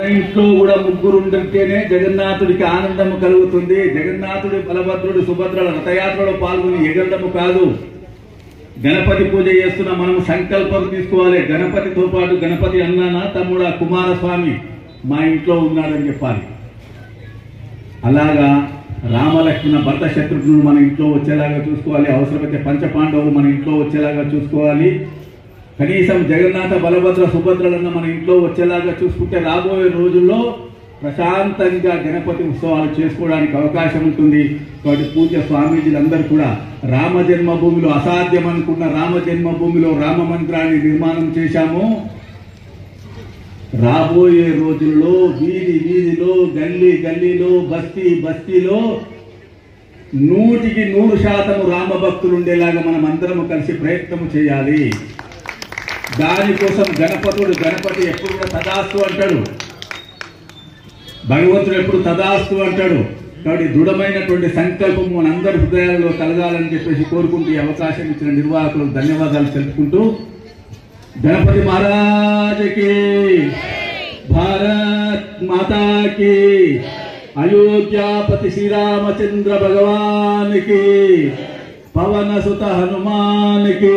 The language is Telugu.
ఇంట్లో కూడా ముగ్గురు ఉంటేనే జగన్నాథుడికి ఆనందము కలుగుతుంది. జగన్నాథుడి బలభద్రుడు సుభద్రల రథయాత్రలో పాల్గొని ఎగరడము కాదు. గణపతి పూజ చేస్తున్న మనం సంకల్పం తీసుకోవాలి. గణపతితో పాటు గణపతి అన్నానా తమ్ముడా కుమారస్వామి మా ఇంట్లో ఉన్నాడని చెప్పాలి. అలాగా రామలక్ష్మణ భరత శత్రుఘ్నులు మన ఇంట్లో వచ్చేలాగా చూసుకోవాలి. అవసరమైతే పంచపాండవులు మన ఇంట్లో వచ్చేలాగా చూసుకోవాలి. కనీసం జగన్నాథ బలభద్ర సుభద్రలన్న మన ఇంట్లో వచ్చేలాగా చూసుకుంటే రాబోయే రోజుల్లో ప్రశాంతంగా గణపతి ఉత్సవాలు చేసుకోవడానికి అవకాశం ఉంటుంది. కాబట్టి పూజ్య స్వామీజీలందరూ కూడా రామ జన్మభూమిలో అసాధ్యం అనుకున్న రామ జన్మభూమిలో రామ మందిరాన్ని నిర్మాణం చేశాము. రాబోయే రోజుల్లో వీధి వీధిలో గల్లీ గల్లీలో బస్తీ బస్తీలో 100% రామ భక్తులు ఉండేలాగా మనం అందరం కలిసి ప్రయత్నం చేయాలి. దానికోసం గణపతి ఎప్పుడు కూడా తదాస్తు అంటాడు. భగవంతుడు ఎప్పుడు తదాస్తు అంటాడు. కాబట్టి దృఢమైనటువంటి సంకల్పం మనందరి హృదయాలలో కలగాలని చెప్పేసి కోరుకుంటూ ఈ అవకాశం ఇచ్చిన నిర్వాహకులకు ధన్యవాదాలు తెలుపుకుంటూ గణపతి మహారాజకి భారత్ మాతాకి అయోధ్యాపతి శ్రీరామచంద్ర భగవానికి పవన సుత హనుమానికి